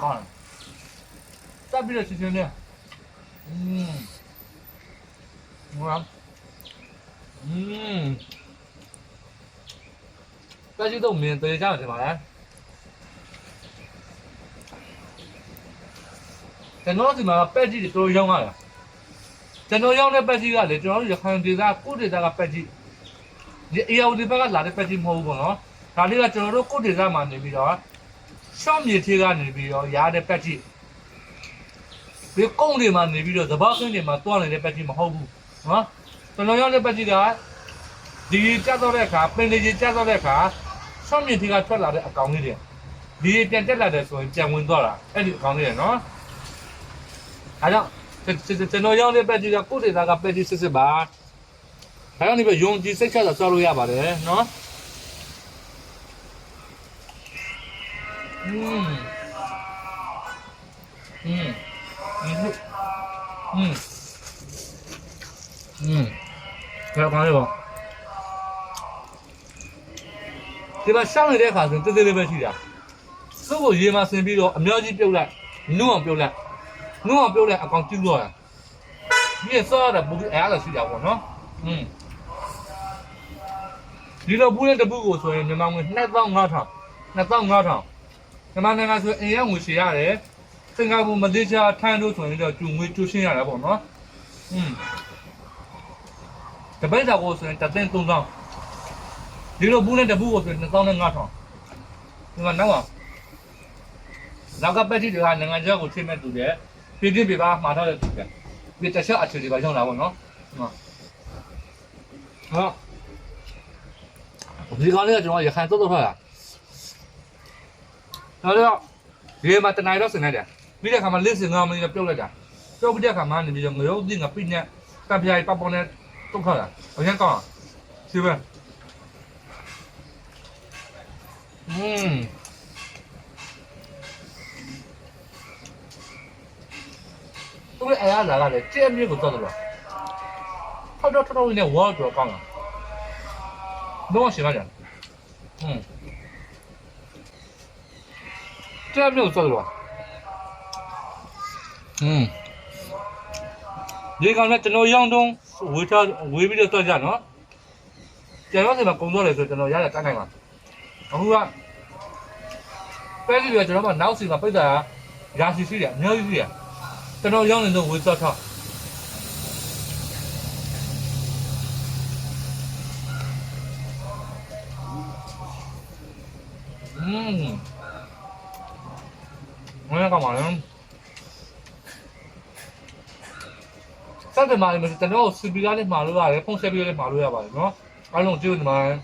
ကောင်းတယ်တက်ပြီးတော့ချင်းချင်းနဲ့ဟုတ်ပဲကြီးတော့မင်းတေးကြတယ်ပါလားကျွန်တော်ဒီမှာပဲကြီးတော်ရောင်းရတာကျွန်တော်ရောင်းတဲ့ပဲကြီးကလေကျွန်တော်တို့ရခိုင်ဒေသကိုဒေသကပဲကြီးဒီအေယောဒီဘက်ကလာတဲ့ပဲကြီးမဟုတ်ဘူးပေါ့နော်ဒါလေးကကျွန်တော်တို့ကိုဒေသမှာနေပြီးတော့ရှော့မြေသေးကနေပြီးတော့ရားတဲ့ပဲကြီးဒီကုန်းတွေမှာနေပြီးတော့သဘာဝခင်းတွေမှာတွားနေတဲ့ပဲကြီးမဟုတ်ဘူးနော်ကျွန်တော်ရောင်းတဲ့ပဲကြီးကဒီကြက်တော့တဲ့အခါပင်လေးကြီးကြက်တော့တဲ့အခါရှော့မြေသေးကထွက်လာတဲ့အကောင်လေးတွေဒီပြန်တက်လာတယ်ဆိုရင်ပြန်ဝင်သွားတာအဲ့ဒီအကောင်လေးတွေနော်အဲ့တော့ကျွန်တော်ရောင်းတဲ့ပဲကြီးကကိုဒေသကပဲကြီးစစ်ပါဒါကြောင့်ဒီပဲယုံကြည်စိတ်ချတာဆောက်လို့ရပါတယ်နော်ဘယ်ကောင်လဲပေါ့ဒီမှာရှောင်းနေတဲ့အခါဆိုတေးသေးလေးပဲရှိတာသူ့ကိုရေမှာဆင်ပြီးတော့အများကြီးပြုတ်လိုက်နုအောင်ပြုတ်လိုက်နုအောင်ပြုတ်လိုက်အကောင်ကျူးတော့ဒီစောရတာဘူးအဲ့ဒါရှိတာပေါ့နော်ဒီလိုဘူးတဲ့တပုကိုဆိုရင်မြန်မာငွေ2500မြန်မာနိုင်ငံဆိုရင်အိမ်ရောက်ငွေရှည်ရတယ်စင်ကာပူမလေးရှားထိုင်းတို့ဆိုရင်တော့ကျူငွေကျူရှင်းရတာပေါ့နော်တပိတ်တာကိုဆိုရင်3,000ဒီလိုဘူးတဲ့တပုကိုဆိုရင်2500ဒီမှာနောက်ကပက်တီတွေကနိုင်ငံခြားကိုထိမဲ့တူတယ်ပြည်ပြပါမှာထားတဲ့တူတယ်ဒီတခြားအခြေတွေပါရောက်လာပေါ့နော်ဒီကောင်လေးကကျွန်တော်ရခိုင်တော့ထွက်လာတော့ဒီမှာတနိုင်တော့ဆင်လိုက်တယ်ပြီးတဲ့ခါမှာလက်စင်ငါမင်းပြုတ်လိုက်တာပြုတ်ပြီးတဲ့ခါမှာနေပြီးတော့ငရုတ်တင်ကပြိနဲ့တပ်ပြိုင်ပပေါနဲ့တုတ်ခါတာအရင်ကောင်းစီပဲသူ့အဲ့အရာကလည်းကြက်မျိုးကိုတော့တော့ထောက်တော့နဲ့ဝါတော့ကောင်းတာတော့ရှိပါကြကြက်မျိုးတော့တော့ဒီကောင်နဲ့ကျွန်တော်ရောင်းတုံးဝေပြီးတော့ကြနော်ကျွန်တော်စီမှာကုံတော့လေဆိုကျွန်တော်ရရတန်းနိုင်ပါအခုကပဲစီကကျွန်တော်ကနောက်စီမှာပိတ်တာရာစီရှိတယ်အများကြီးရှိတယ်ကျွန်တော်ရောင်းနေတော့ဝေတော့ထားမင်းကမှလည်းစတဲ့မှာလည်းကျွန်တော်စီပီကလည်းမှာလို့ရတယ်ဖုန်းဆက်ပြီးလည်းမှာလို့ရပါတယ်နော်အားလုံးကျေးဇူးတင်ပါတယ်